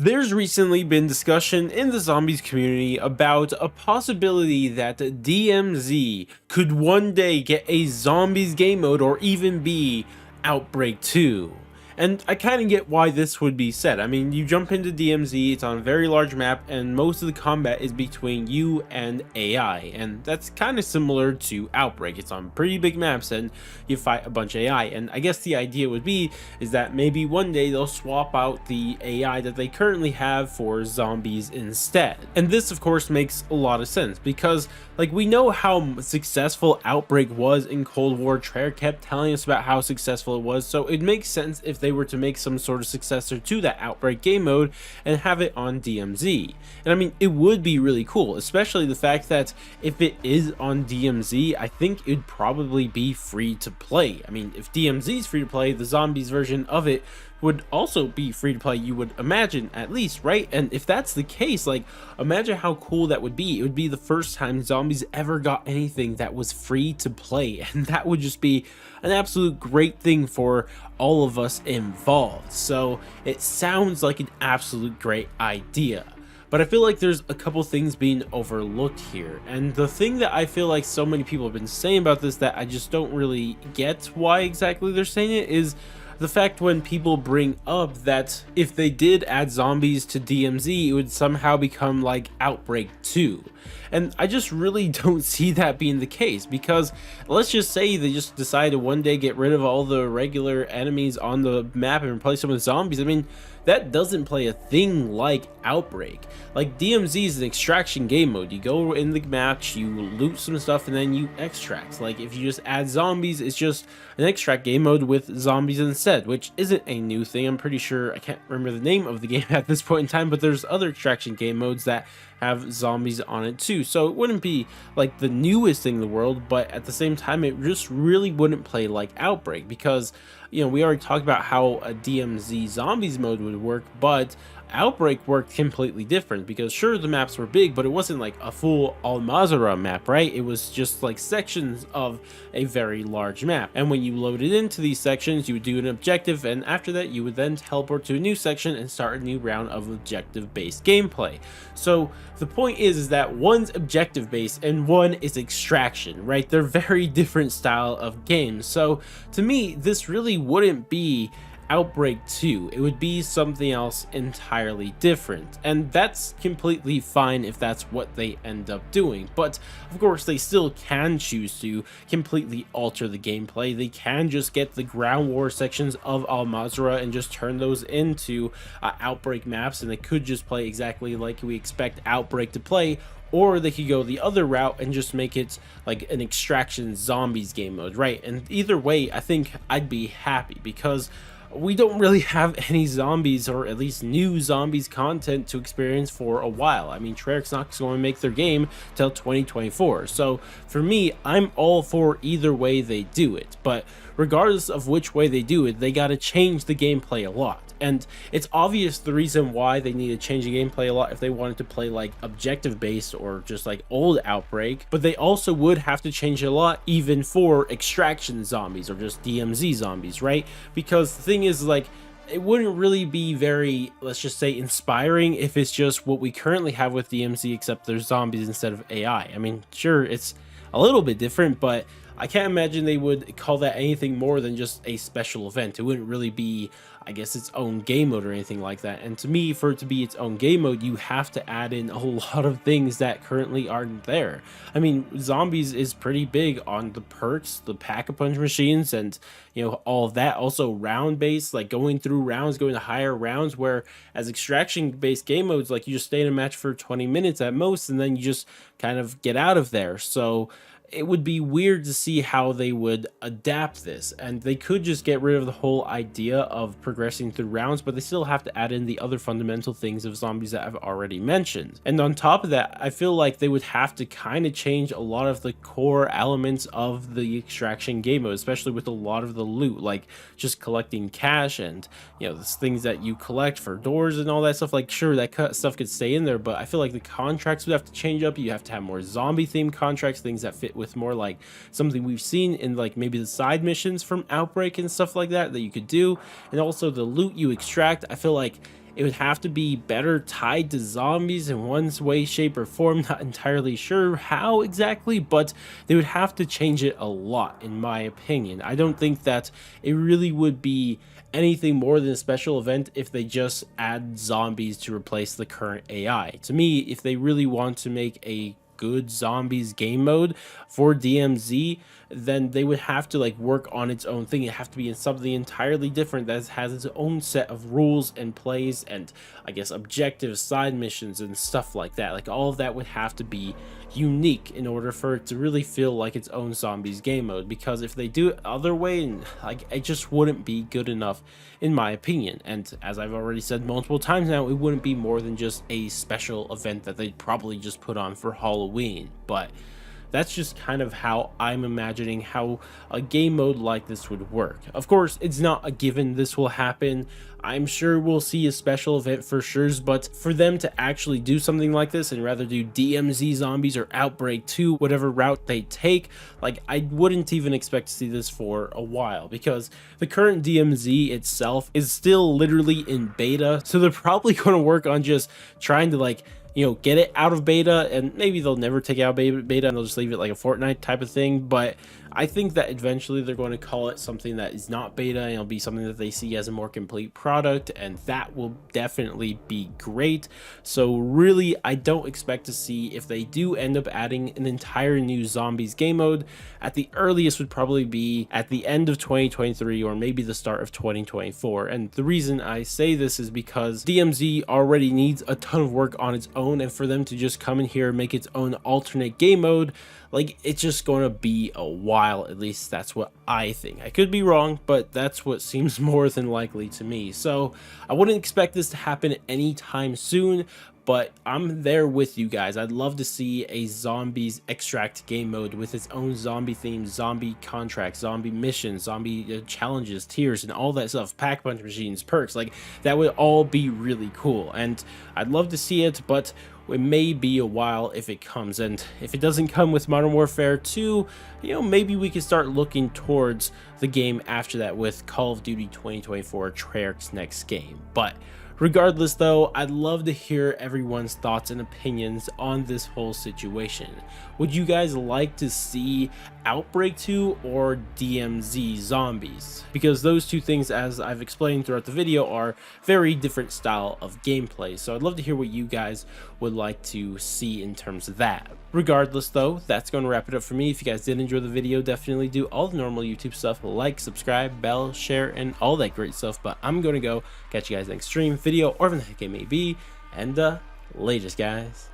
There's recently been discussion in the zombies community about a possibility that DMZ could one day get a zombies game mode or even be Outbreak 2. And I kind of get why this would be said. I mean, you jump into DMZ, it's on a very large map, and most of the combat is between you and AI. And that's kind of similar to Outbreak. It's on pretty big maps and you fight a bunch of AI. And I guess the idea would be is that maybe one day they'll swap out the AI that they currently have for zombies instead. And this of course makes a lot of sense because like we know how successful Outbreak was in Cold War. Treyarch kept telling us about how successful it was, so it makes sense if they were to make some sort of successor to that Outbreak game mode and have it on DMZ. And I mean, it would be really cool, especially the fact that if it is on DMZ, I think it'd probably be free to play. I mean, if DMZ is free to play, the zombies version of it would also be free to play, you would imagine, at least, right? And if that's the case, like, imagine how cool that would be. It would be the first time zombies ever got anything that was free to play, and that would just be an absolute great thing for all of us involved. So it sounds like an absolute great idea. But I feel like there's a couple things being overlooked here. And the thing that I feel like so many people have been saying about this that I just don't really get why exactly they're saying it is the fact when people bring up that if they did add zombies to DMZ, it would somehow become like Outbreak 2. And I just really don't see that being the case, because let's just say they just decide to one day get rid of all the regular enemies on the map and replace them with zombies. I mean, that doesn't play a thing like Outbreak. Like, DMZ is an extraction game mode. You go in the match, you loot some stuff, and then you extract. Like, if you just add zombies, it's just an extract game mode with zombies instead, which isn't a new thing. I'm pretty sure, I can't remember the name of the game at this point in time, but there's other extraction game modes that have zombies on it too. So it wouldn't be like the newest thing in the world, but at the same time, it just really wouldn't play like Outbreak, because, you know, we already talked about how a DMZ zombies mode would work, but Outbreak worked completely different, because sure, the maps were big, but it wasn't like a full Almazara map, right? It was just like sections of a very large map, and when you loaded into these sections, you would do an objective, and after that you would then teleport to a new section and start a new round of objective based gameplay. So the point is that one's objective based and one is extraction, right? They're very different style of games. So to me, this really wouldn't be Outbreak 2. It would be something else entirely different, and that's completely fine if that's what they end up doing. But of course, they still can choose to completely alter the gameplay. They can just get the ground war sections of Almazara and just turn those into Outbreak maps, and they could just play exactly like we expect Outbreak to play. Or they could go the other route and just make it like an extraction zombies game mode, right? And either way, I think I'd be happy, because we don't really have any zombies, or at least new zombies content to experience for a while. I mean, Treyarch's not going to make their game till 2024. So for me, I'm all for either way they do it. But regardless of which way they do it, they got to change the gameplay a lot. And it's obvious the reason why they need to change the gameplay a lot if they wanted to play like objective based or just like old Outbreak, but they also would have to change it a lot even for extraction zombies or just DMZ zombies, right? Because the thing is, like, it wouldn't really be very, let's just say, inspiring if it's just what we currently have with DMZ, except there's zombies instead of AI. I mean, sure, it's a little bit different, but I can't imagine they would call that anything more than just a special event. It wouldn't really be, I guess, its own game mode or anything like that. And to me, for it to be its own game mode, you have to add in a lot of things that currently aren't there. I mean, zombies is pretty big on the perks, the pack-a-punch machines, and, you know, all of that. Also round-based, like going through rounds, going to higher rounds, where as extraction-based game modes, like you just stay in a match for 20 minutes at most, and then you just kind of get out of there. So it would be weird to see how they would adapt this, and they could just get rid of the whole idea of progressing through rounds, but they still have to add in the other fundamental things of zombies that I've already mentioned. And on top of that, I feel like they would have to kind of change a lot of the core elements of the extraction game mode, especially with a lot of the loot, like just collecting cash and, you know, the things that you collect for doors and all that stuff. Like, sure, that stuff could stay in there, but I feel like the contracts would have to change up. You have to have more zombie themed contracts, things that fit with more like something we've seen in like maybe the side missions from Outbreak and stuff like that you could do. And also the loot you extract, I feel like it would have to be better tied to zombies in one way, shape, or form. Not entirely sure how exactly, but they would have to change it a lot, in my opinion. I don't think that it really would be anything more than a special event if they just add zombies to replace the current AI. To me, if they really want to make a good zombies game mode for DMZ, then they would have to like work on its own thing. It have to be in something entirely different that has its own set of rules and plays and I guess objectives, side missions and stuff like that. Like all of that would have to be unique in order for it to really feel like its own zombies game mode, because if they do it other way, like it just wouldn't be good enough in my opinion. And as I've already said multiple times now, it wouldn't be more than just a special event that they'd probably just put on for Halloween. But that's just kind of how I'm imagining how a game mode like this would work. Of course, it's not a given this will happen. I'm sure we'll see a special event for sure, but for them to actually do something like this and rather do DMZ zombies or Outbreak 2, whatever route they take, like I wouldn't even expect to see this for a while, because the current DMZ itself is still literally in beta, so they're probably going to work on just trying to like, you know, get it out of beta, and maybe they'll never take out beta and they'll just leave it like a Fortnite type of thing. But I think that eventually they're going to call it something that is not beta, and it'll be something that they see as a more complete product, and that will definitely be great. So really, I don't expect to see, if they do end up adding an entire new zombies game mode, at the earliest would probably be at the end of 2023 or maybe the start of 2024. And the reason I say this is because DMZ already needs a ton of work on its own, and for them to just come in here and make its own alternate game mode, like it's just going to be a while. At least that's what I think. I could be wrong, but that's what seems more than likely to me. So I wouldn't expect this to happen anytime soon, but I'm there with you guys. I'd love to see a zombies extract game mode with its own zombie theme, zombie contracts, zombie missions, zombie challenges, tiers, and all that stuff, pack punch machines, perks. Like that would all be really cool, and I'd love to see it, but it may be a while if it comes. And if it doesn't come with Modern Warfare 2, you know, maybe we can start looking towards the game after that with Call of Duty 2024, Treyarch's next game. But regardless though, I'd love to hear everyone's thoughts and opinions on this whole situation. Would you guys like to see Outbreak 2 or DMZ zombies? Because those two things, as I've explained throughout the video, are very different style of gameplay. So I'd love to hear what you guys would like to see in terms of that. Regardless though, that's going to wrap it up for me. If you guys did enjoy the video, definitely do all the normal YouTube stuff, like, subscribe, bell, share, and all that great stuff. But I'm going to go catch you guys next stream, video, or whatever the heck it may be, and latest guys.